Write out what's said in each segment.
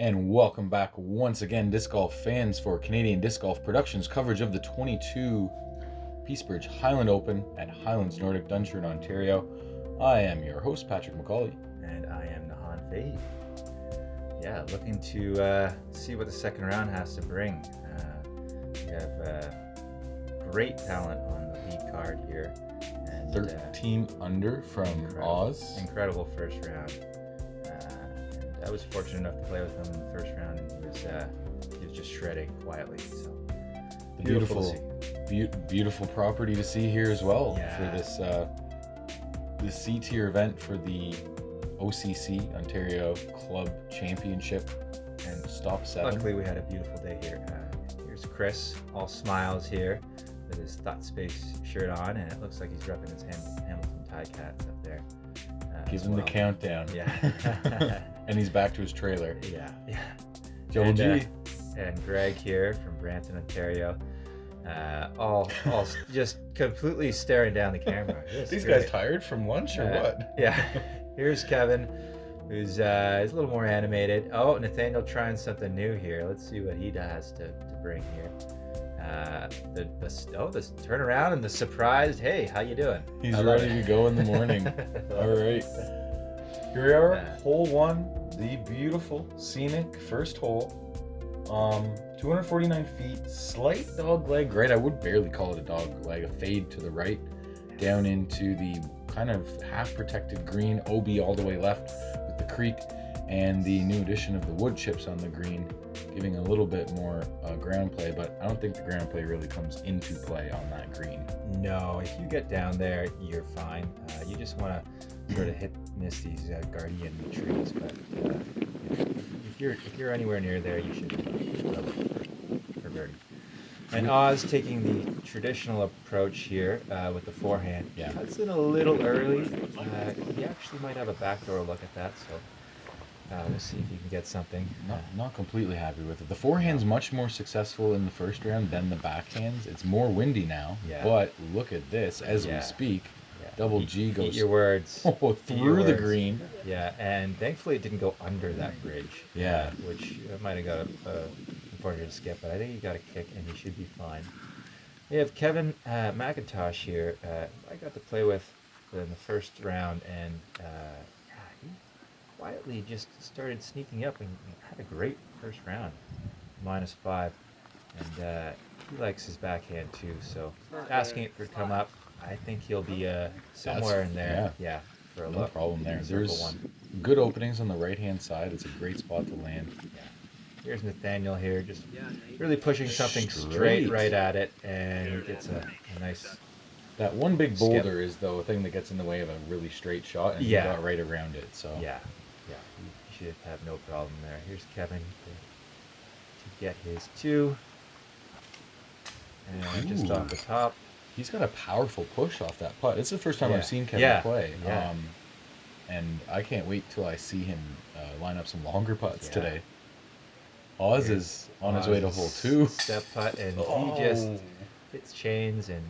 And welcome back once again, disc golf fans, for Canadian Disc Golf Productions coverage of the 22 Peacebridge Highland Open at Highlands Nordic, Dunshire, Ontario. I am your host, Patrick McCauley. And I am Nahan Fahey. Yeah, looking to see what the second round has to bring. We have great talent on the lead card here. And 13 under from Oz. Incredible first round. I was fortunate enough to play with him in the first round, and he was just shredding quietly. So beautiful property to see here as well. Yeah. For this C-tier event for the OCC Ontario Club Championship and Stop 7. Luckily, we had a beautiful day here. Here's Chris, all smiles here, with his Thought Space shirt on, and it looks like he's repping his Hamilton Ticats up there. Gives him the countdown. Yeah. And he's back to his trailer. Yeah. Double G. And Greg here from Renton, Ontario. All just completely staring down the camera. These guys tired from lunch or what? Yeah. Here's Kevin, who's he's a little more animated. Oh, Nathaniel trying something new here. Let's see what he has to bring here. The turnaround and the surprise. Hey, how you doing? He's ready to go in the morning. All right. Here we are, hole 1, the beautiful, scenic first hole. 249 feet, slight dog leg right. I would barely call it a dog leg, a fade to the right, down into the kind of half protected green, OB all the way left with the creek, and the new addition of the wood chips on the green, giving a little bit more ground play, but I don't think the ground play really comes into play on that green. No, if you get down there, you're fine. You just want to sort of miss these guardian trees, but if you're anywhere near there, you should love it for birdie. And Oz taking the traditional approach here with the forehand. Yeah. Cuts in a little early. He actually might have a backdoor look at that, so we'll see if he can get something. Not completely happy with it. The forehand's much more successure in the first round than the backhands. It's more windy now, but look at this as we speak. Double G goes. Eat your words. Through the green. Yeah, and thankfully it didn't go under that bridge. Yeah. Which might have got a unfortunate skip, but I think he got a kick and he should be fine. We have Kevin McIntosh here. I got to play with in the first round, and he quietly just started sneaking up and had a great first round, -5, and he likes his backhand too. So asking it for to come up. I think he'll be somewhere in there. Yeah, for a no look. problem there. There's good openings on the right-hand side. It's a great spot to land. Yeah. Here's Nathaniel here, just really pushing something straight right at it, and he gets a nice. That one big boulder is though a thing that gets in the way of a really straight shot, and he got right around it. So yeah, he should have no problem there. Here's Kevin to get his 2, and just off the top. He's got a powerful push off that putt. It's the first time I've seen Kevin play. Yeah. And I can't wait till I see him line up some longer putts today. Oz is on his way to hole 2. Step putt, and he just hits chains and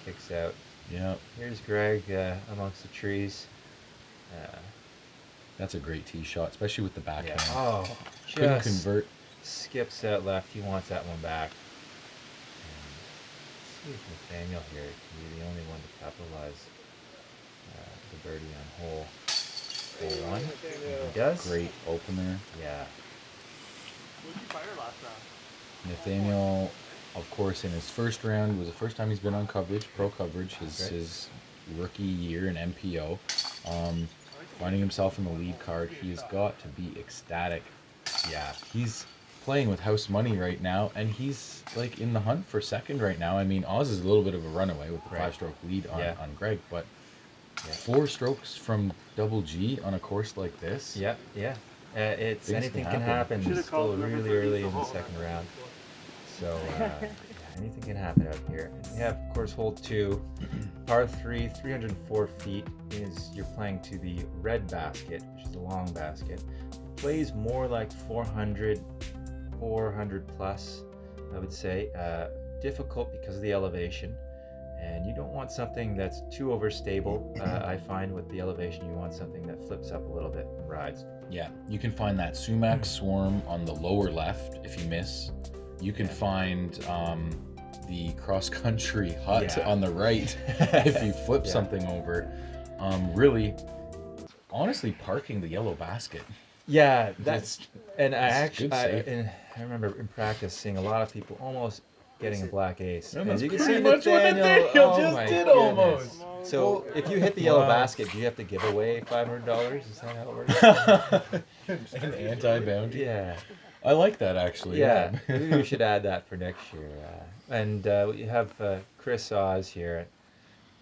kicks out. Yeah. Here's Greg amongst the trees. That's a great tee shot, especially with the backhand. Oh, couldn't convert. Skips out left. He wants that one back. See if Nathaniel here can be the only one to capitalize the birdie on hole 1. He does. Great opener. Yeah. What did you fire last round? Nathaniel, of course, in his first round, was the first time he's been on coverage, pro coverage, his rookie year in MPO. Finding himself in the lead card, he has got to be ecstatic. Yeah, he's playing with house money right now, and he's like in the hunt for second right now. I mean, Oz is a little bit of a runaway with the 5-stroke lead on Greg, but 4 strokes from Double G on a course like this. Yeah. It's anything can happen. It's still really early in the second round, so anything can happen out here. And we have, of course, hole 2, par 3, 304 feet. You're playing to the red basket, which is a long basket. Plays more like 400 plus, I would say. Difficult because of the elevation, And you don't want something that's too overstable. I find with the elevation, you want something that flips up a little bit and rides. Yeah, you can find that sumac swarm on the lower left if you miss. You can find the cross-country hut on the right if you flip something over. Really, honestly, parking the yellow basket. Yeah, that's and I good save. I remember in practice seeing a lot of people almost getting a black ace. And that's you can pretty see much what Nathaniel just my did goodness. almost. So if you hit the yellow basket, do you have to give away $500? Is that how it works? An anti-bounty. Yeah. I like that actually. Yeah, maybe we should add that for next year. And we have Chris Oz here.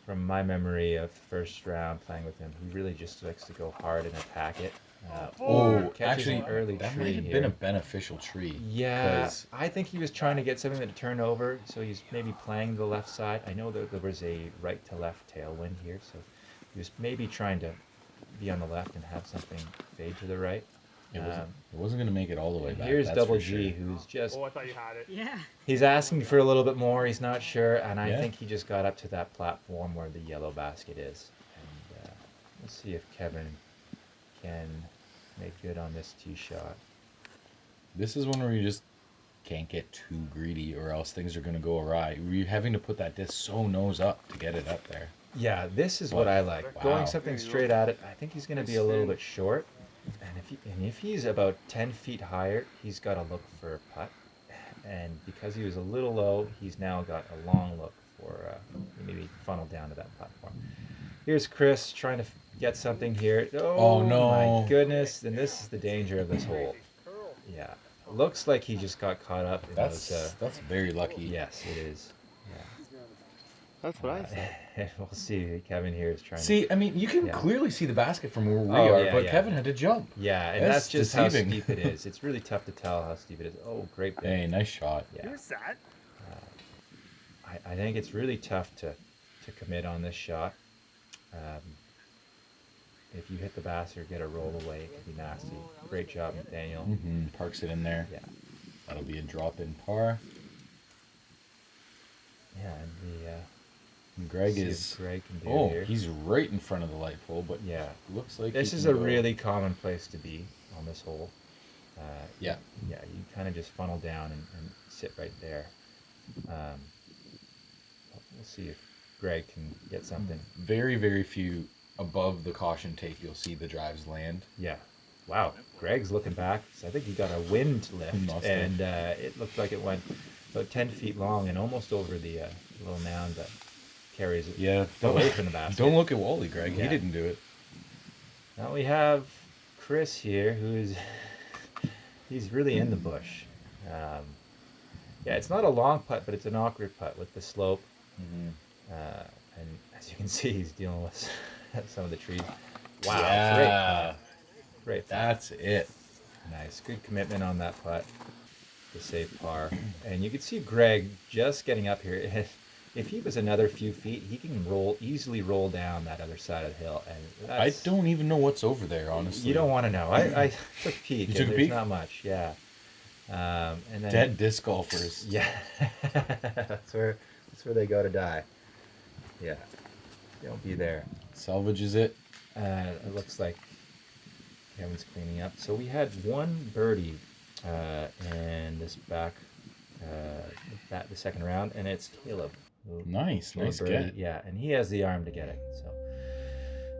From my memory of the first round playing with him, he really just likes to go hard and attack it. Catches actually, an early that tree might have here. been a beneficial tree. Yeah, 'cause- I think he was trying to get something to turn over, so he's maybe playing the left side. I know that there was a right to left tailwind here, so he was maybe trying to be on the left and have something fade to the right. It wasn't going to make it all the way back. Here's that's Double for G, sure. who's just Oh, I thought you had it. Yeah. he's asking for a little bit more. He's not sure, and I Yeah. think he just got up to that platform where the yellow basket is. And we'll see if Kevin can make good on this tee shot. This is one where you just can't get too greedy, or else things are going to go awry. You're having to put that disc so nose up to get it up there. Yeah, this is what I like. Wow. Going something straight at it. I think he's going to be a little bit short, and if he's about 10 feet higher, he's got to look for a putt. And because he was a little low, he's now got a long look for maybe funnel down to that platform. Here's Chris trying to get something here. Oh, no. My goodness! And this is the danger of this hole. Yeah, looks like he just got caught up in those. That's very lucky. Yes, it is. That's what I said. We'll see. Kevin here is trying. See, I mean, you can Yeah. clearly see the basket from where we Oh, are, yeah, but yeah. Kevin had to jump. Yeah, and That's that's just deceiving. how steep it is. It's really tough to tell how steep it is. Oh, great bit. Hey, nice shot. Yeah, Who's that? I think it's really tough to commit on this shot. If you hit the basket or get a roll away, it can be nasty. Great job, Nathaniel. Parks it in there. Yeah, That'll be a drop in par. yeah, and And Greg see is. if Greg can do Oh, here. he's right in front of the light pole, but Yeah, looks like this he is can a go- really common place to be on this hole. Yeah. Yeah, you kind of just funnel down and sit right there. We'll see if Greg can get something. Very, very few above the caution tape. You'll see the drives land. Yeah. Wow. Greg's looking back. So I think he got a wind lift, Must have. and it looked like it went about 10 feet long and almost over the little mound that carries it Yeah. away from the basket. Don't look at Wally, Greg. Yeah. He didn't do it. Now we have Chris here, who's he's really in the bush. Yeah, it's not a long putt, but it's an awkward putt with the slope. And as you can see, he's dealing with some of the trees. Wow, Yeah. great putt. Great putt. That's it. Nice. Good commitment on that putt to save par. And you can see Greg just getting up here. If he was another few feet, he can easily roll down that other side of the hill. And I that's, don't even know what's over there, honestly. You don't want to know. I took a peek. You and took a there's peek? not much. Yeah. And then Dead disc golfers. Yeah. that's where they go to die. Yeah. Don't be there. Salvages it. It looks like Kevin's cleaning up. So we had one birdie in this the second round, and it's Caleb. who Nice, scored a nice birdie. get. Yeah, and he has the arm to get it. So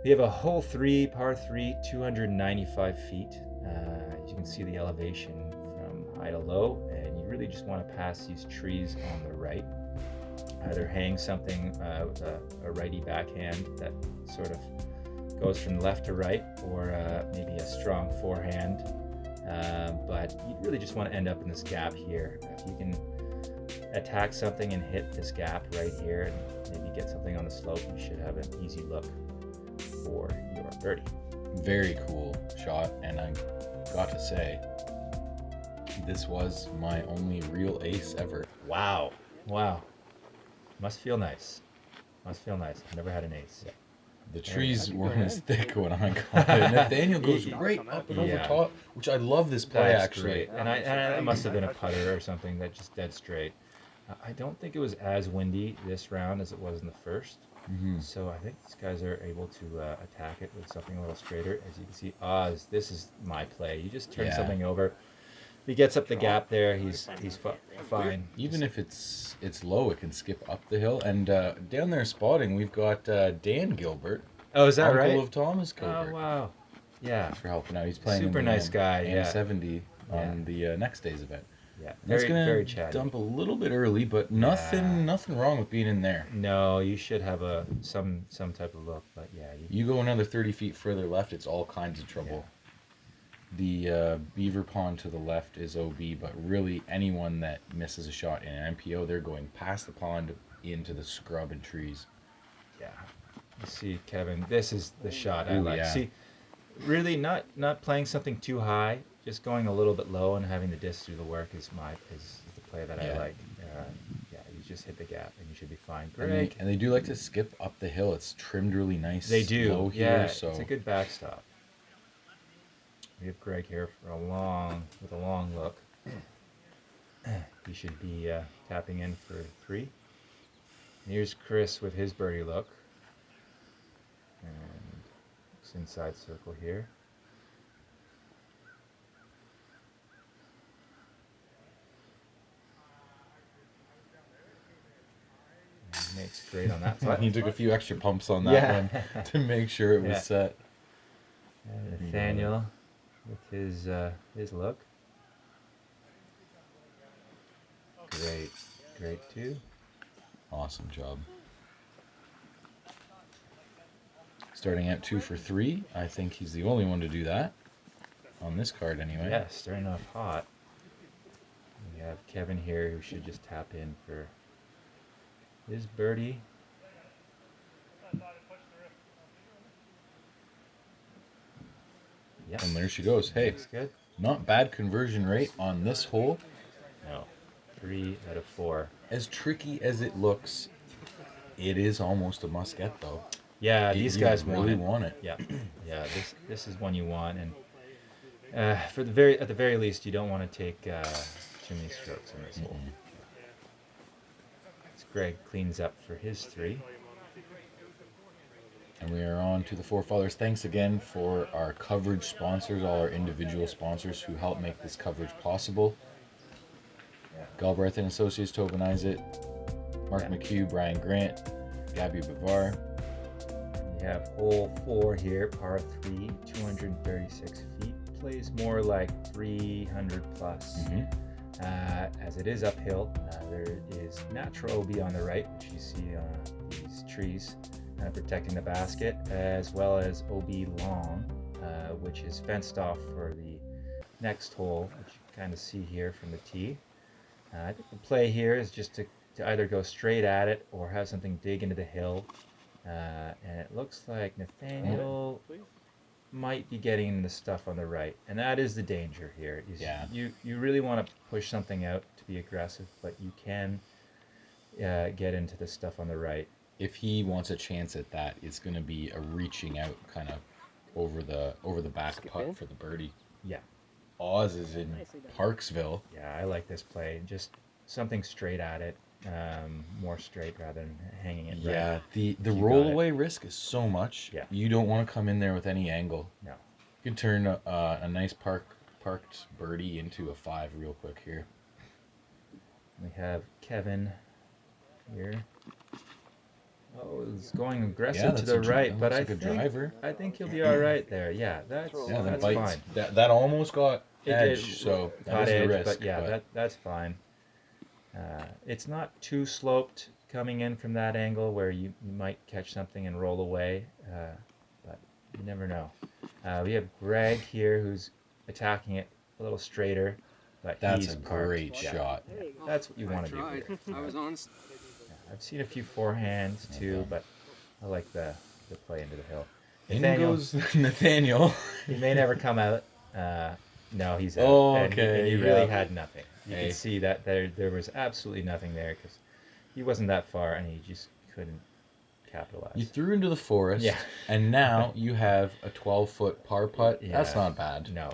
we have a hole 3, par 3, 295 feet. As you can see the elevation from high to low, and you really just want to pass these trees on the right. Either hang something with a righty backhand that sort of goes from left to right, or maybe a strong forehand. But you really just want to end up in this gap here. If you can attack something and hit this gap right here and maybe get something on the slope, you should have an easy look for your birdie. Very cool shot, and I got to say, this was my only real ace ever. Wow. Must feel nice. I've never had an ace. The trees that'd be weren't good. as thick when I got it. Nathaniel goes right up and over Yeah. top, which I love this play That's actually. great. And I must have been a putter or something that just dead straight. I don't think it was as windy this round as it was in the first. Mm-hmm. So I think these guys are able to attack it with something a little straighter. As you can see, Oz, this is my play. You just turn Yeah. something over. He gets up the gap there. He's fine. Even if it's low, it can skip up the hill. And down there spotting, we've got Dan Gilbert, Oh, is that uncle right? of Thomas Oh, Gilbert. wow. Yeah. Thanks for helping out. He's playing Super in the nice guy, yeah. M70 Yeah. on the next day's event. Yeah. That's Very, gonna very chatty. dump a little bit early, but nothing wrong with being in there. No, you should have some type of look, but yeah. You go another 30 feet further left, it's all kinds of trouble. The beaver pond to the left is OB, but really anyone that misses a shot in an MPO, they're going past the pond into the scrub and trees. Yeah. You see, Kevin, this is the shot I Ooh, like. yeah. See, really not playing something too high, just going a little bit low and having the disc do the work is the play that I like. Yeah, you just hit the gap and you should be fine. Great. And they do like to skip up the hill. It's trimmed really nice. They do. Low here, Yeah, so it's a good backstop. We have Greg here with a long look. He should be tapping in for 3. And here's Chris with his birdie look. And it's inside circle here. And he makes great on that side. he took a few extra pumps on that one to make sure it was Yeah. set. And Nathaniel with his look. Great too. Awesome job. Starting out 2 for 3. I think he's the only one to do that on this card anyway. Yeah, starting off hot. We have Kevin here who should just tap in for his birdie. Yeah, And there she goes. Hey, looks good. not bad conversion rate on this hole. No, 3 out of 4. As tricky as it looks, it is almost a must get though. Yeah, these You guys really want want it. it. Yeah. This is one you want, and at the very least, you don't want to take too many strokes in this hole. As Greg cleans up for his 3. And we are on to the Forefathers. Thanks again for our coverage sponsors, all our individual sponsors who help make this coverage possible. Galbraith and Associates tokenize it. Mark McHugh, Brian Grant, Gabby Bavar. We have hole 4 here, par 3, 236 feet. Plays more like 300 plus. As it is uphill, there is natural OB on the right, which you see these trees protecting the basket, as well as OB long, which is fenced off for the next hole, which you can kind of see here from the tee. I think the play here is just to either go straight at it or have something dig into the hill. And it looks like Nathaniel might be getting the stuff on the right, and that is the danger here. You really want to push something out to be aggressive, but you can get into the stuff on the right. If he wants a chance at that, it's going to be a reaching out kind of over the back putt for the birdie. Yeah. Oz is in Parksville. Yeah, I like this play. Just something straight at it, more straight rather than hanging it. Yeah, right. the You got rollaway risk is so much. Yeah. You don't want to come in there with any angle. No. You can turn a nice parked birdie into a 5 real quick here. We have Kevin here. Oh, it's going aggressive to the right, but I think he'll be all right there. Yeah, that's fine. That almost got It edge, did, so that got was edge, the risk. but yeah, that's fine. It's not too sloped coming in from that angle where you might catch something and roll away, but you never know. We have Greg here who's attacking it a little straighter, but That's he's a parked. great shot. That's what you want to do here. I was on. I've seen a few forehands too, but I like the play into the hill. In goes Nathaniel. He may never come out. No, he's out. Oh, And okay, he yeah. really had nothing. You Hey. can see that there was absolutely nothing there because he wasn't that far and he just couldn't capitalize. You threw into the forest, Yeah. and now you have a 12-foot par putt. That's Yeah. not bad. No.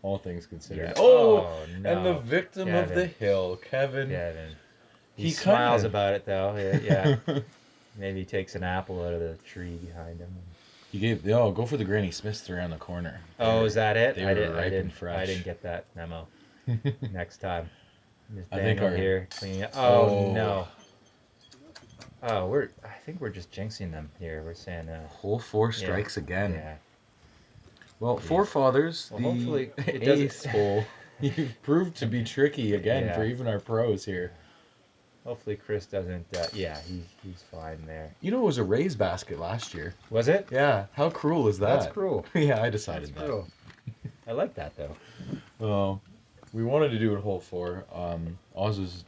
All things considered. Yeah. Oh, no. and the victim of Kevin. the hill, Kevin. Kevin. He He smiles kinda- about it though. Yeah. Maybe he takes an apple out of the tree behind him. He gave go for the Granny Smiths around the corner. Oh, is that it? They I were ripe and didn't. fresh. I didn't get that memo. Next time. I think Nathaniel our- here cleaning up. Oh. Oh no. Oh, I think we're just jinxing them here. We're saying Hole 4 strikes again. Yeah. Well, Jeez. Forefathers, Well, the hopefully it doesn't- ace hole, you've proved to be tricky again for Yeah. even our pros here. Hopefully Chris doesn't. He's fine there. You know, it was a raise basket last year. Was it? Yeah, how cruel is that? That's cruel. Yeah, I decided That's that. cruel. I like that though. Well, we wanted to do it hole 4. Oz was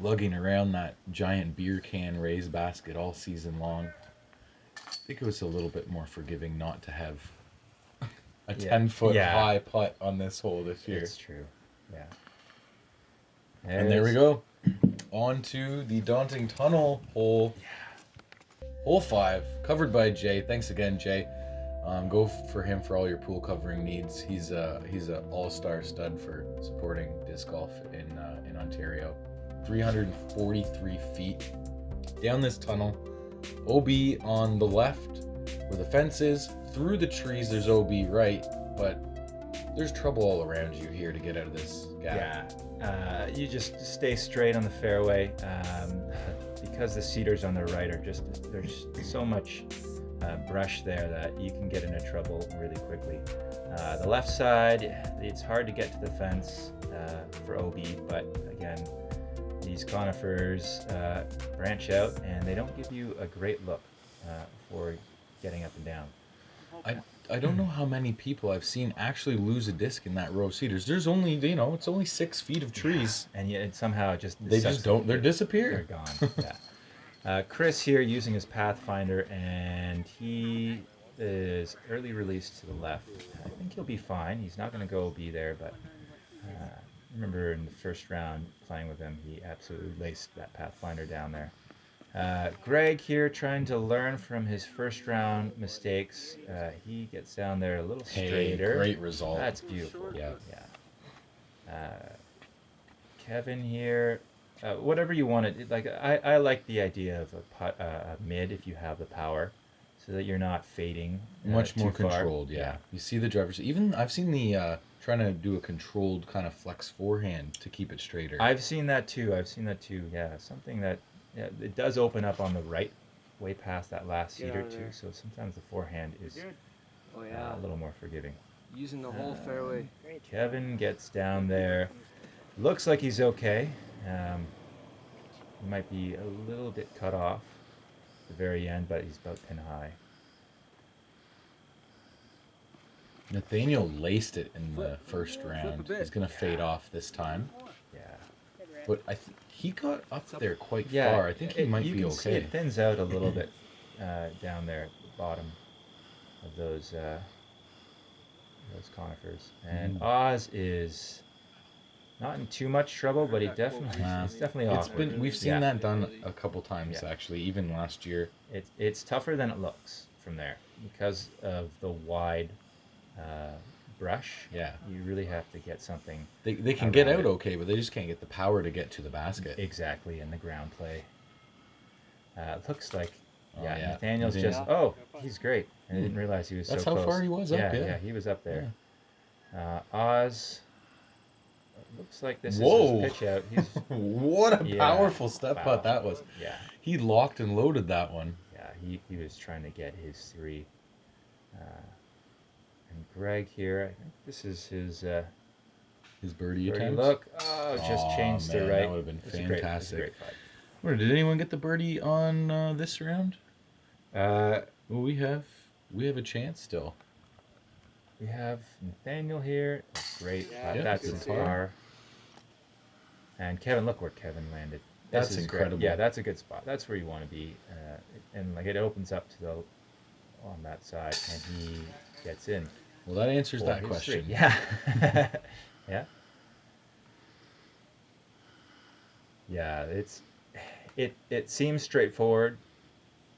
lugging around that giant beer can raised basket all season long. I think it was a little bit more forgiving not to have a 10-foot high putt on this hole this year. It's true. Yeah. And there we go. On to the daunting tunnel hole. Hole 5, covered by Jay. Thanks again, Jay. Go for him for all your pool covering needs. He's a all-star stud for supporting disc golf in Ontario. 343 feet down this tunnel. OB on the left where the fence is. Through the trees there's OB right, but there's trouble all around you here to get out of this gap. Yeah. You just stay straight on the fairway. Because the cedars on the right are there's so much brush there that you can get into trouble really quickly. The left side, it's hard to get to the fence for OB, but again, these conifers branch out and they don't give you a great look for getting up and down. I don't know how many people I've seen actually lose a disc in that row of cedars. There's only, it's only 6 feet of trees. And yet somehow They just don't, they're disappear. They're gone, yeah. Chris here using his Pathfinder, and he is early released to the left. I think he'll be fine. He's not going to go be there, but remember in the first round playing with him, he absolutely laced that Pathfinder down there. Greg here trying to learn from his first round mistakes. He gets down there a little straighter. Great result. That's beautiful. Yeah. Kevin here, whatever you want to, like, I like the idea of a mid if you have the power, so that you're not fading Much more too far. controlled, yeah. You see the drivers. Even I've seen the trying to do a controlled kind of flex forehand to keep it straighter. I've seen that too. Yeah, something that it does open up on the right, way past that last cedar too. So sometimes the forehand is a little more forgiving. Using the whole fairway. Kevin gets down there. Looks like he's okay. He might be a little bit cut off at the very end, but he's about pin high. Nathaniel laced it in the first round. He's going to fade off this time. Yeah. But I think he got up there quite Yeah, far. I think he might you be can see okay. it thins out a little bit down there at the bottom of those conifers. And Oz is not in too much trouble, but it's definitely awkward. We've seen that done a couple times Yeah. actually, even last year. It's tougher than it looks from there because of the wide brush. Yeah. You really have to get something. They can get around out it. okay, but they just can't get the power to get to the basket. Exactly, in the ground play. It looks like, yeah. Nathaniel's Nathaniel. just, oh, he's great. I didn't realize he was That's so how close. far he was up, yeah. Yeah, he was up there. Oz, looks like this Whoa. is his pitch out. He's, What a powerful step Wow. putt that was. yeah, He locked and loaded that one. yeah, he was trying to get his 3. And Greg here, I think this is his Birdie birdie attempt. look. Oh, just Aw, changed to man, right. that would've been It's a great- it's a fantastic. great putt. Where, did anyone get the birdie on this round? Well, we have a chance still. We have Nathaniel here. Great. Yeah, That's good his spot. par. And Kevin, look where Kevin landed. That's This is incredible. Great. Yeah, that's a good spot. That's where you want to be. And like it opens up to on that side, and he gets in. Well, that answers for that his question. 3. Yeah. Yeah. Yeah. It seems straightforward,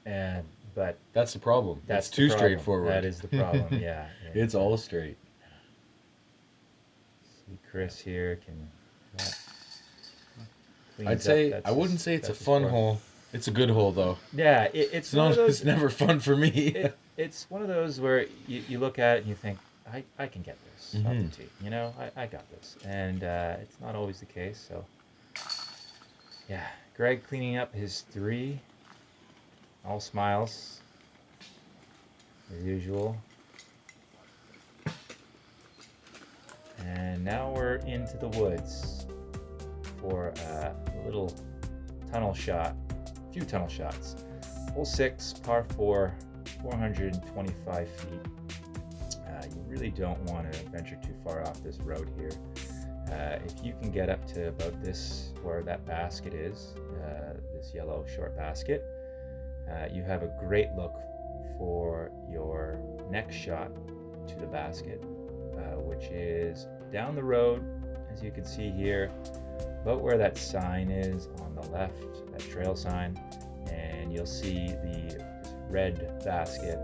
but That's the problem. that's It's the too problem. straightforward. That is the problem. Yeah. It's all straight. See Chris here can I'd say I wouldn't say it's a fun hole. It's a good hole though. Yeah, it's one of those. It's never fun for me. It's one of those where you look at it and you think, I can get this off the tee. You know, I got this. And it's not always the case. So, yeah. Greg cleaning up his 3. All smiles. As usual. And now we're into the woods for a little tunnel shot. A few tunnel shots. Hole 6, par 4, 425 feet. You really don't want to venture too far off this road here. If you can get up to about this, where that basket is, this yellow short basket, you have a great look for your next shot to the basket, which is down the road, as you can see here, about where that sign is on the left, that trail sign, and you'll see the red basket,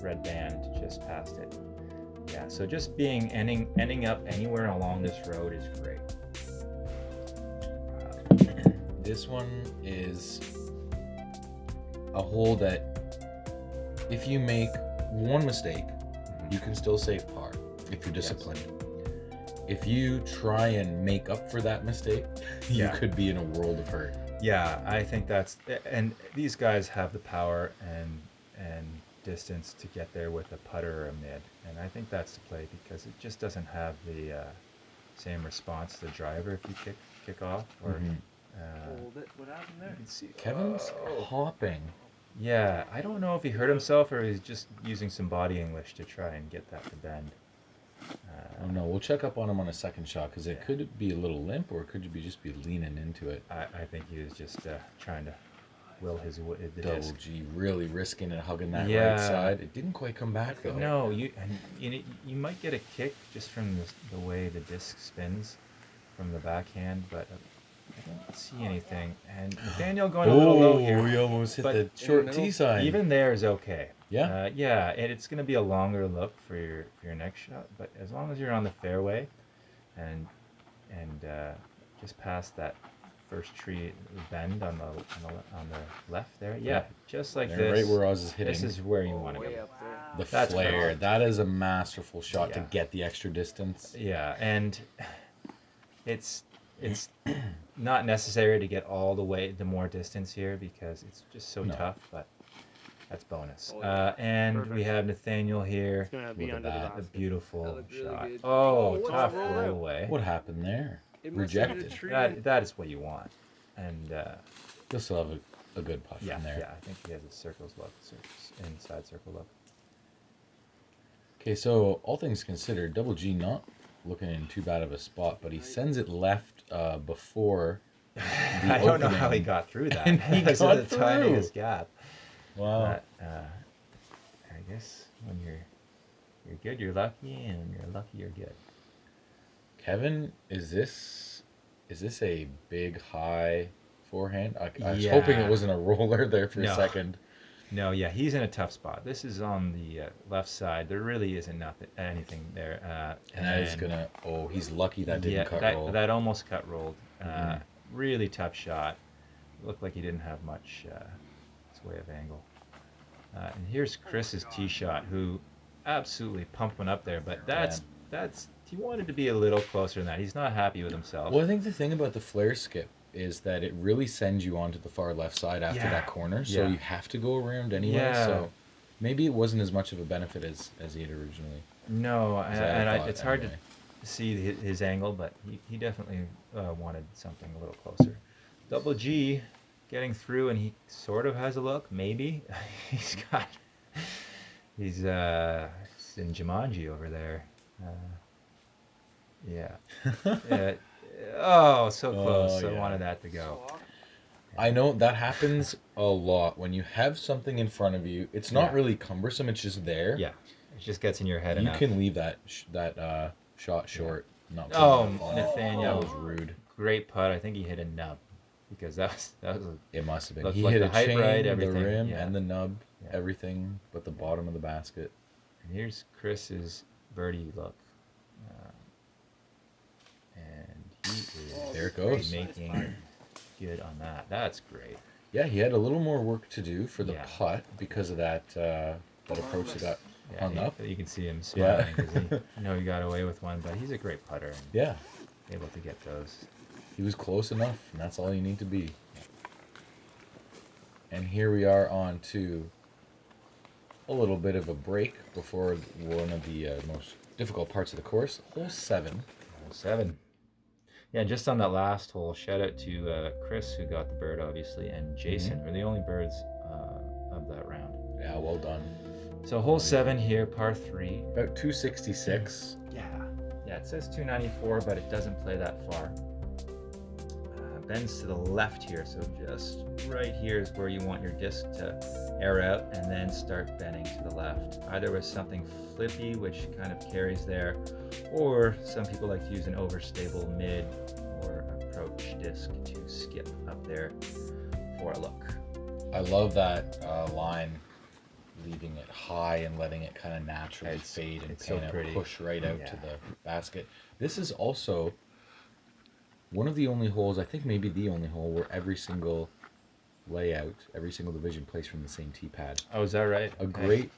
red band just past it. Yeah, so just ending up anywhere along this road is great. This one is a hole that if you make one mistake, you can still save par if you're disciplined. If you try and make up for that mistake, you could be in a world of hurt. Yeah, I think and these guys have the power and distance to get there with a putter or a mid, and I think that's the play because it just doesn't have the same response to the driver if you kick off. Or Hold it. What happened there? you can see Kevin's hopping. Yeah, I don't know if he hurt himself or he's just using some body English to try and get that to bend. I don't know. We'll check up on him on a second shot because it could be a little limp or it could just be leaning into it. I think he was just trying to will the Double disc. G really risking it, hugging that right side. It didn't quite come back though. No, you might get a kick just from the way the disc spins from the backhand, but I don't see anything. And Nathaniel going a little low here. We almost hit the short tee sign. Even there is okay. Yeah. And it's going to be a longer look for your next shot, but as long as you're on the fairway, and just past that first tree bend on the left there, just like this. Right where Oz is hitting. This is where you want to Way go. up there. The That's flare. perfect. That is a masterful shot to Yeah. get the extra distance. Yeah, and it's not necessary to get all the more distance here because it's just so tough, but that's bonus. Oh, yeah. And Perfect. we have Nathaniel here. It's gonna be Look at under the that. A basket. beautiful That looked really shot. good. Oh, what's tough that roll roll out? away. What happened there? It must have hit a Rejected. tree. That is what you want. And You'll still have a good putt yeah, from there. yeah, I think he has a circles look, inside circle look. Okay, so all things considered, Double G not looking in too bad of a spot, but he sends it left before the I don't know opening. how he got through that. And he It's got the through. tiniest gap. Wow. But I guess when you're good, you're lucky, and when you're lucky, you're good. Kevin, is this a big high forehand? I was Yeah. hoping it wasn't a roller there for No. a second. No, yeah, he's in a tough spot. This is on the left side. There really isn't anything there. And that is gonna. Oh, he's lucky that didn't cut roll. That almost cut rolled. Really tough shot. Looked like he didn't have much way of angle. And here's Chris's tee shot, who absolutely pumped one up there. But that's he wanted to be a little closer than that. He's not happy with himself. Well, I think the thing about the flare skip is that it really sends you onto the far left side after that corner, so you have to go around anyway. Yeah. So maybe it wasn't as much of a benefit as he had originally. No, thought it's hard anyway. to see his angle, but he definitely wanted something a little closer. Double G getting through, and he sort of has a look. Maybe he's in Jumanji over there. Yeah. Oh, so close. Oh, I yeah. wanted that to go. I know that happens a lot when you have something in front of you. It's not really cumbersome; it's just there. Yeah, it just gets in your head You enough. can leave that shot short. Not put Oh, it off. Nathaniel. That was rude. Great putt. I think he hit a nub because that was It must have been. Looked He like hit the a height chain, right, the everything, rim, yeah. and the nub. Yeah. Everything but the bottom of the basket. And here's Chris's birdie look. And is There it goes. making it good on that. That's great. Yeah, he had a little more work to do for the Yeah. putt because of that approach that got hung up. You can see him Yeah. smiling because he got away with one, but he's a great putter and Yeah, able to get those. he was close enough, and that's all you need to be. And here we are on to a little bit of a break before one of the most difficult parts of the course, hole 7. Hole 7. Yeah, just on that last hole, shout out to Chris, who got the bird, obviously, and Jason were the only birds of that round. Yeah, well done. So hole 7 here, par 3. About 266. Yeah, it says 294, but it doesn't play that far. Bends to the left here, so just right here is where you want your disc to air out and then start bending to the left. Either with something flippy, which kind of carries there, or some people like to use an overstable mid or approach disc to skip up there for a look. I love that line, leaving it high and letting it kind of naturally It's- fade and it's so kind of pretty. push right out to Yeah. the basket. This is also one of the only holes, I think maybe the only hole, where every single layout, every single division plays from the same tee pad. Oh, is that right? A great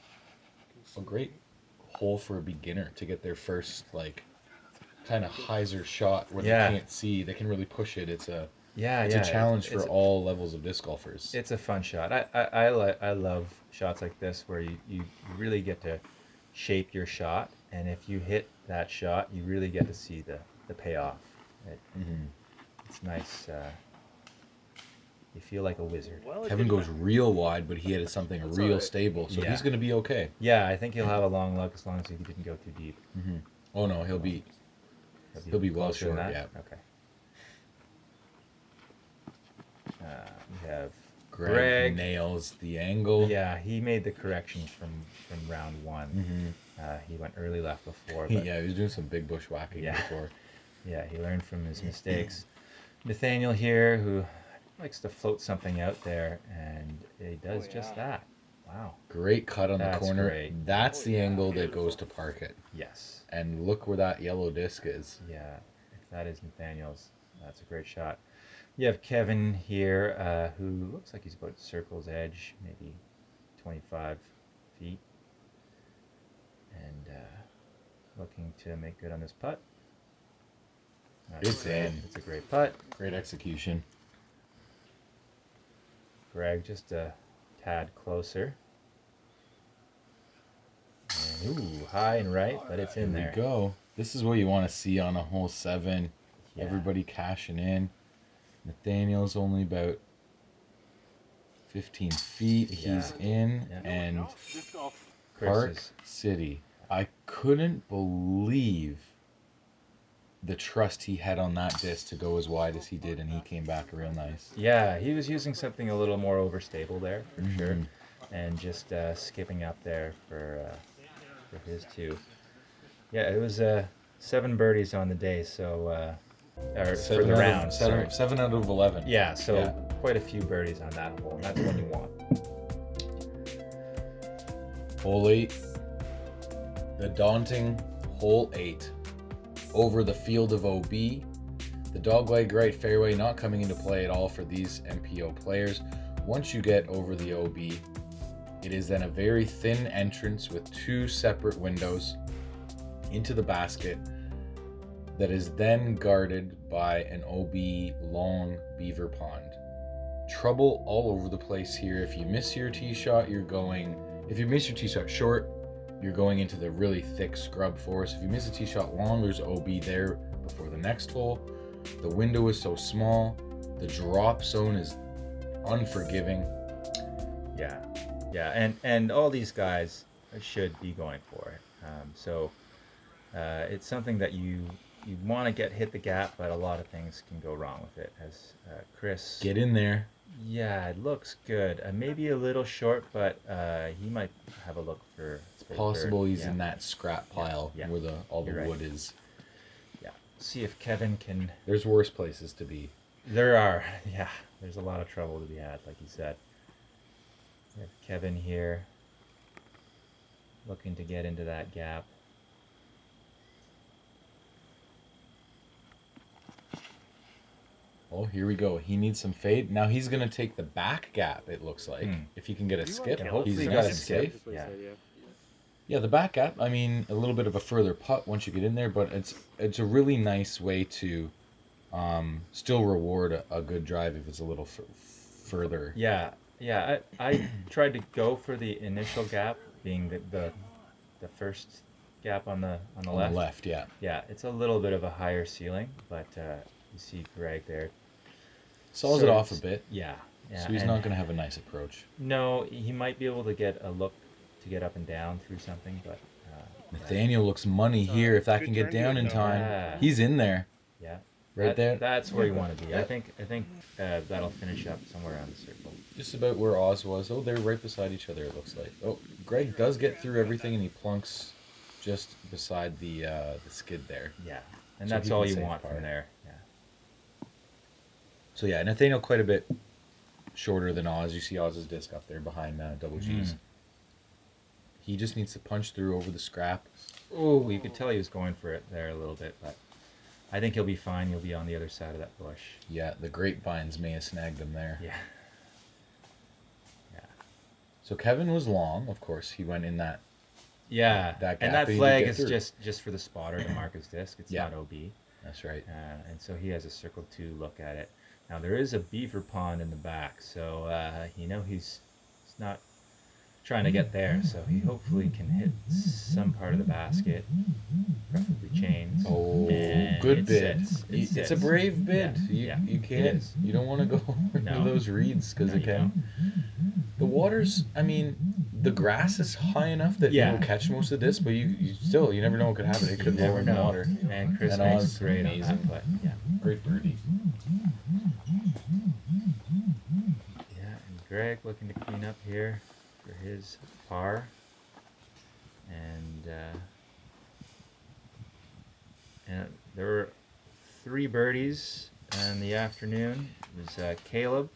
hole for a beginner to get their first kind of hyzer shot where Yeah. they can't see. They can really push it. It's a Yeah, it's yeah. a challenge it's for all levels of disc golfers. It's a fun shot. I love shots like this where you really get to shape your shot, and if you hit that shot, you really get to see the payoff. It's nice. You feel like a wizard. Well, Kevin goes real wide, but he hit something That's real all right. stable, so Yeah. he's going to be okay. Yeah, I think he'll have a long look as long as he didn't go too deep. Oh no, he'll be He'll be well closer than short, that? yeah. Okay. We have Greg, Greg. nails the angle. Yeah, he made the corrections from round 1. He went early left before. But Yeah, he was doing some big bushwhacking Yeah. before. Yeah, he learned from his mistakes. Nathaniel here, who likes to float something out there, and he does just that. Wow. Great cut on That's the corner. great. That's the angle that goes to park it. Yes. And look where that yellow disc is. Yeah, if that is Nathaniel's, that's a great shot. You have Kevin here, who looks like he's about circle's edge, maybe 25 feet. And looking to make good on this putt. It's in. It's a great putt. Great execution. Greg just a tad closer. And, ooh, high and right, but it's in Here there. we go. This is what you want to see on a hole 7. Yeah. Everybody cashing in. Nathaniel's only about 15 feet. Yeah. He's in. Yeah. And Disc golf. Chris Park is- City. I couldn't believe the trust he had on that disc to go as wide as he did, and he came back real nice. Yeah, he was using something a little more overstable there for sure, and just skipping up there for his 2. Yeah, it was 7 birdies on the day, so or for the round. Sorry. 7 out of 11. Yeah, so Yeah. quite a few birdies on that hole. And that's what you want. Hole 8. The daunting hole 8. Over the field of OB. The dogleg right fairway not coming into play at all for these MPO players. Once you get over the OB, it is then a very thin entrance with 2 separate windows into the basket that is then guarded by an OB long beaver pond. Trouble all over the place here. If you miss your tee shot, if you miss your tee shot short, you're going into the really thick scrub forest. If you miss a tee shot long, there's OB there before the next hole. The window is so small. The drop zone is unforgiving. Yeah, and all these guys should be going for it. So it's something that you want to hit the gap, but a lot of things can go wrong with it. As Chris, Get in there. yeah, it looks good. Maybe a little short, but he might have a look for. Possible he's yeah. in that scrap pile Yeah. where all the You're right. wood is. Yeah. See if Kevin can. There's worse places to be. There are, yeah. There's a lot of trouble to be had, like you said. We have Kevin here, looking to get into that gap. Oh, here we go. He needs some fade. Now he's going to take the back gap, it looks like. If he can get a skip, kill it? he's Hopefully he nice got a and skip. safe. Yeah. Yeah, the back gap, I mean, a little bit of a further putt once you get in there, but it's a really nice way to still reward a good drive if it's a little further. Yeah, yeah. I tried to go for the initial gap, being the first gap on the On left. the left, yeah. Yeah, it's a little bit of a higher ceiling, but you see Greg there. Saws So it off a it's- bit, Yeah, yeah. so he's and not going to have a nice approach. No, he might be able to get a look to get up and down through something, but Nathaniel looks money here if that good can get turn to down it, in though. time. Yeah. He's in there, yeah, right there. That's where you want to be. I think that'll finish up somewhere around the circle. Just about where Oz was. Oh, they're right beside each other, it looks like. Oh, Greg does get through everything, and he plunks just beside the skid there. Yeah, and So that's he all can you save want par. from there. Yeah. So yeah, Nathaniel quite a bit shorter than Oz. You see Oz's disc up there behind Double G's. He just needs to punch through over the scrap. Oh, you could tell he was going for it there a little bit, but I think he'll be fine. He'll be on the other side of that bush. Yeah, the grapevines may have snagged him there. Yeah. Yeah. So Kevin was long, of course. He went in that. Yeah. That gap, and that but he did flag get is through. just for the spotter to mark his disc. It's Yeah. not OB. That's right. And so he has a circle to look at it. Now there is a beaver pond in the back, so he's not trying to get there. So he hopefully can hit some part of the basket, preferably chains. Oh, and good it bid. sits. It It's a sits. brave bid. Yeah, You it can't. is. You don't want to go into No. those reeds because No, it you can. The water's. I mean, the grass is high enough that Yeah. it'll catch most of this, but you never know what could happen. It could You lower never in the know. water. And Chris And makes Oz, great amazing. on that putt. Yeah. Great birdie. Yeah, and Greg looking to clean up here for his par. And there were 3 birdies in the afternoon. It was Caleb,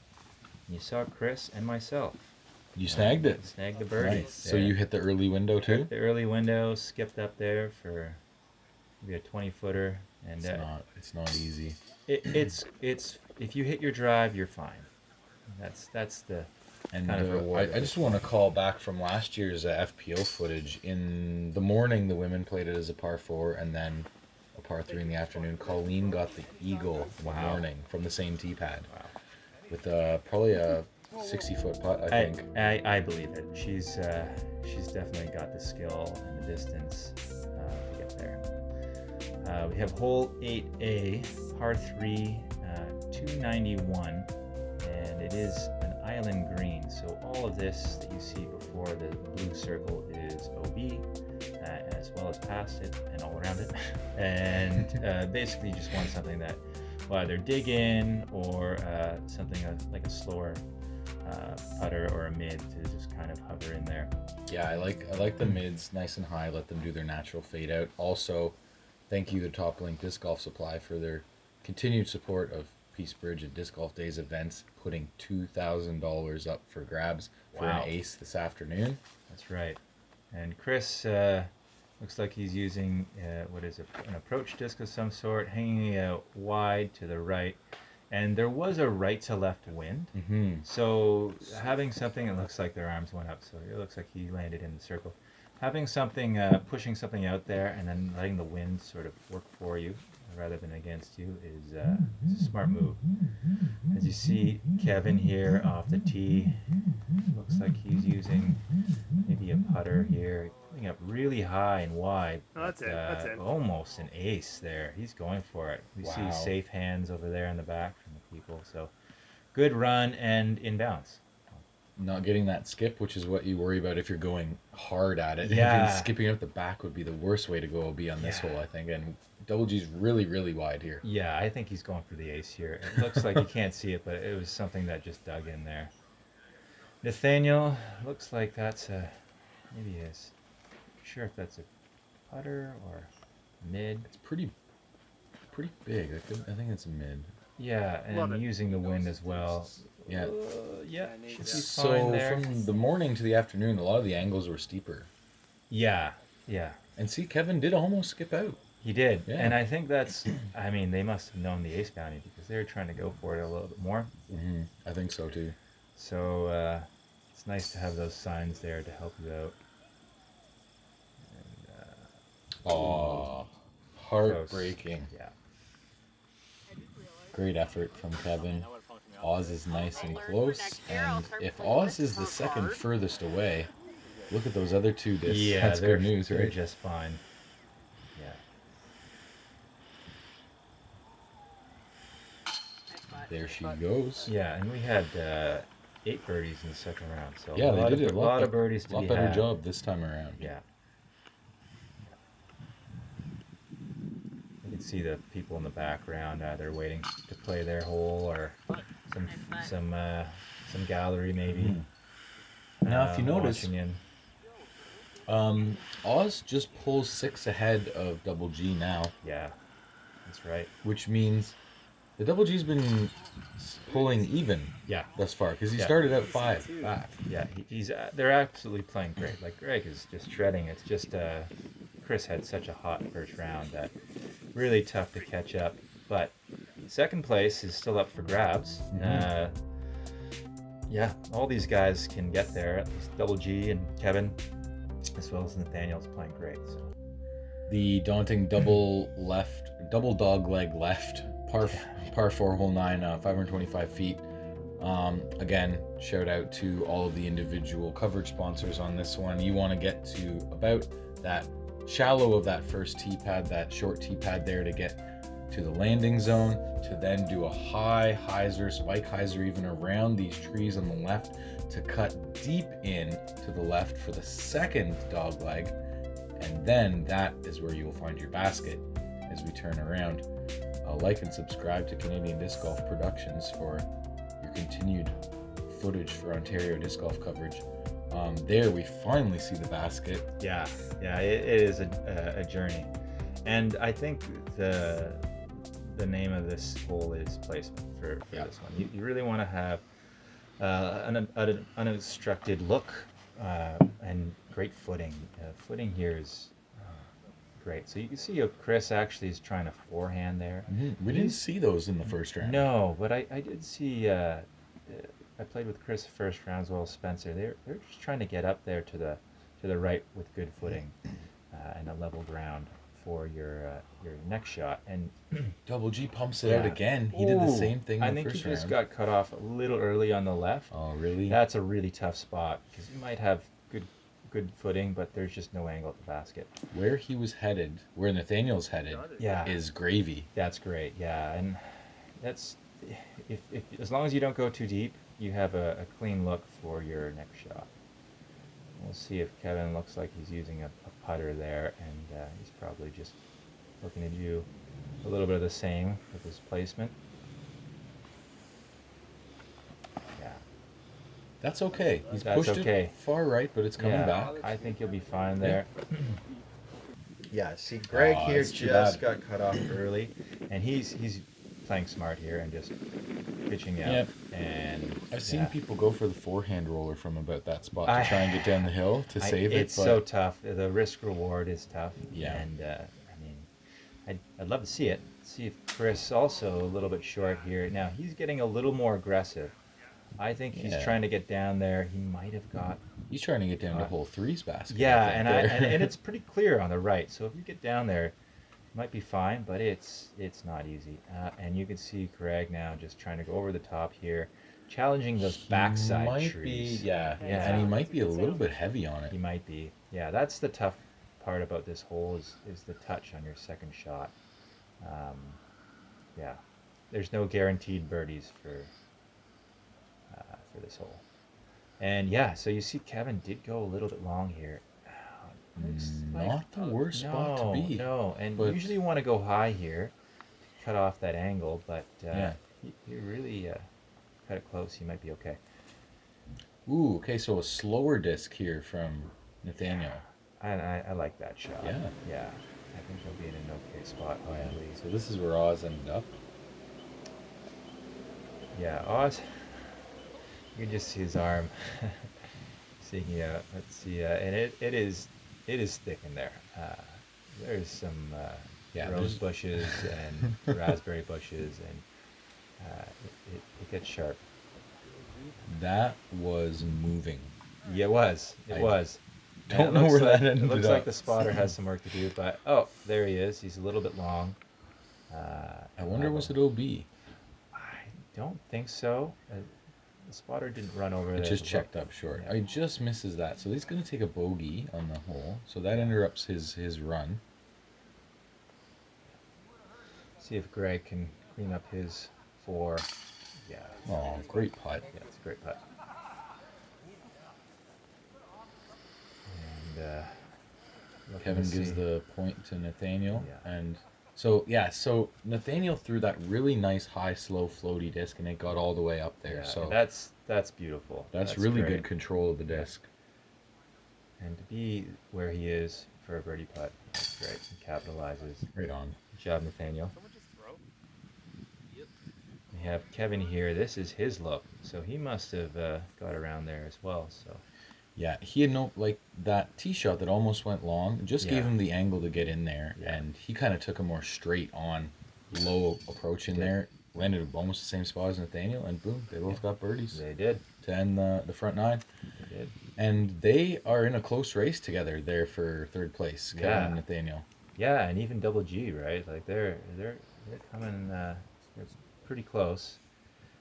you saw Chris, and myself. You snagged it. Snagged the birdie. Nice. So you hit the early window too. The early window, skipped up there for maybe a 20-footer. And It's not easy. it's if you hit your drive, you're fine. That's the And kind of reward. I just want to call back from last year's FPO footage. In the morning, the women played it as a par 4, and then a par 3 in the afternoon. Colleen got the eagle in the Wow. morning from the same tee pad Wow. with probably a 60-foot putt, I think. I believe it. She's definitely got the skill and the distance to get there. We have hole 8A, par 3, 291, and it is an island green. So all of this that you see before the blue circle is OB, as well as past it and all around it. And basically, you just want something that will either dig in or something like a slower putter or a mid to just kind of hover in there. Yeah, I like the mids nice and high. Let them do their natural fade out. Also, thank you to Top Link Disc Golf Supply for their continued support of Peace Bridge and Disc Golf Days events, putting $2,000 up for grabs for Wow. an ace this afternoon. That's right. And Chris looks like he's using what is it, an approach disc of some sort, hanging out wide to the right. And there was a right to left wind. Mm-hmm. So having something, it looks like their arms went up, so it looks like he landed in the circle. Having something, pushing something out there and then letting the wind sort of work for you rather than against you is a smart move. As you see Kevin here off the tee, looks like he's using maybe a putter here, putting up really high and wide. Oh, that's it. That's it. Almost an ace there. He's going for it. We Wow. see safe hands over there in the back from the people. So good run and inbounds. Not getting that skip, which is what you worry about if you're going hard at it. Yeah. Even skipping out the back would be the worst way to go OB on this Yeah. hole, I think. And Double G's really, really wide here. Yeah, I think he's going for the ace here. It looks like you can't see it, but it was something that just dug in there. Nathaniel, looks like that's maybe not sure if that's a putter or mid. It's pretty big. I think it's a mid. Yeah, Love and it. using the wind as well. Yeah. Yeah, should be So fine there. from the morning to the afternoon, a lot of the angles were steeper. Yeah, yeah. And see, Kevin did almost skip out. He did, Yeah. and I think that's. I mean, they must have known the ace bounty because they were trying to go for it a little bit more. I think so too. So it's nice to have those signs there to help you out. And, Oh, heartbreaking. yeah. Great effort from Kevin. Oz is nice and close, and if Oz is the second furthest away, look at those other two discs. Yeah, That's they're good news, they're right? just fine. Yeah. There she goes. Yeah, and we had 8 birdies in the second round, so Yeah, they did a a lot of birdies to lot be better had. job this time around. Yeah. You can see the people in the background. They're waiting to play their hole, or some gallery maybe. Now, if you notice, watching in. Oz just pulls 6 ahead of Double G now, Yeah, that's right. which means the Double G's been pulling even Yeah, thus far because he Yeah. started out 5 back. yeah. He's they're absolutely playing great. Like Greg is just shredding. It's just Chris had such a hot first round that really tough to catch up. But second place is still up for grabs. Yeah, all these guys can get there. At least Double G and Kevin, as well as Nathaniel's playing great. So The daunting double dog leg left, par 4 hole 9, 525 feet. Again, shout out to all of the individual coverage sponsors on this one. You want to get to about that shallow of that first tee pad, that short tee pad there to get to the landing zone, to then do a high hyzer, spike hyzer even around these trees on the left to cut deep in to the left for the second dog leg. And then that is where you will find your basket as we turn around. Like and subscribe to Canadian Disc Golf Productions for your continued footage for Ontario disc golf coverage. There we finally see the basket. yeah, it is a journey, and I think the name of this hole is placement for this one. You really want to have an unobstructed look and great footing. Footing here is great. So you can see Chris actually is trying to forehand there. We didn't see those in the first round. No, but I did see. I played with Chris the first round as well as Spencer. They're just trying to get up there to the right with good footing and a level ground for your next shot. And Double G pumps it out again. He did the same thing in I the think first he just round. got cut off a little early on the left. Oh, really? That's a really tough spot because you might have good footing, but there's just no angle at the basket. Where he was headed, where Nathaniel's headed, is gravy. That's great. Yeah, and that's if as long as you don't go too deep, you have a clean look for your next shot. We'll see if Kevin looks like he's using a putter there, and he's probably just looking to do a little bit of the same with his placement. Yeah. That's okay. He's That's pushed okay. it far right, but it's coming back. I think you'll be fine there. Yeah, see, Greg Aw, here it's too just bad. got cut off early, and he's playing smart here and just pitching out. Yep. And I've seen people go for the forehand roller from about that spot to try and get down the hill to save it. It's so tough. The risk reward is tough. Yeah. And I mean, I'd love to see it. See if Chris also a little bit short here. Now he's getting a little more aggressive. I think he's trying to get down there. He might have got. He's trying to get down to hole 3's basket. Yeah, I think, and there. and it's pretty clear on the right. So if you get down there, it might be fine, but it's not easy. And you can see Greg now just trying to go over the top here, challenging those backside might trees. Be, yeah, and he might be a little bit heavy on it. He might be. Yeah, that's the tough part about this hole is the touch on your second shot. Yeah, there's no guaranteed birdies for this hole. And yeah, so you see Kevin did go a little bit long here. Looks Not the worst spot to be. No, and but usually you want to go high here to cut off that angle, but you really cut it close. You might be okay. Ooh, okay, so a slower disc here from Nathaniel. I like that shot. Yeah. Yeah. I think he'll be in an okay spot. Oh, yeah. Hopefully. So this is where Oz ended up. Yeah, Oz. You can just see his arm sticking out. Let's see, and it is thick in there. There's some Yeah, rose bushes and raspberry bushes, and it gets sharp. that was moving. Yeah, it was. It I was. And don't know where that it ended looks like up. the spotter has some work to do, but oh, there he is. He's a little bit long. I wonder, was it OB? I don't think so. The spotter didn't run over It there. just checked up short. Yeah. I just misses that. So he's going to take a bogey on the hole. So that interrupts his run. See if Greg can clean up his 4. Yeah. Oh, great putt. Yeah, it's a great putt. And Kevin gives the point to Nathaniel. Yeah. And so Nathaniel threw that really nice high, slow, floaty disc, and it got all the way up there. Yeah, so that's beautiful. that's really great. good control of the disc. And to be where he is for a birdie putt, that's great. He capitalizes. Right on. Good job, Nathaniel. Someone just throw? We have Kevin here. This is his look, so he must have got around there as well. So Yeah, he had that tee shot that almost went long, just gave Yeah. him the angle to get in there, Yeah. and he kind of took a more straight on, low approach in there, landed at almost the same spot as Nathaniel, and boom, they both got birdies they did. to end the front 9. They did. And they are in a close race together there for third place, Kevin Yeah. and Nathaniel. Yeah, and even Double G, right? Like they're coming. They're pretty close.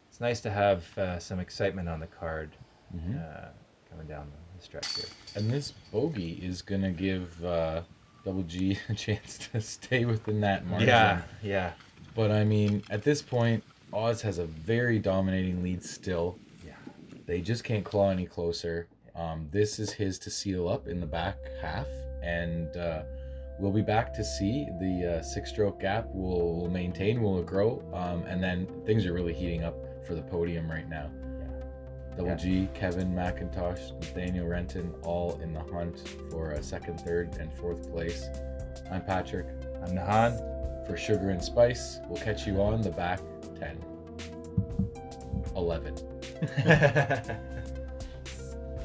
It's nice to have some excitement on the card Mhm. coming down the stretch here. And this bogey is going to give Double G a chance to stay within that margin. Yeah. But I mean, at this point, Oz has a very dominating lead still. Yeah. They just can't claw any closer. This is his to seal up in the back half, and we'll be back to see the 6-stroke gap will maintain, will it grow, and then things are really heating up for the podium right now. Double G, Kevin McIntosh, Nathaniel Renton, all in the hunt for a 2nd, 3rd, and 4th place. I'm Patrick. I'm Nahan. For Sugar and Spice, we'll catch you on the back 10. 11.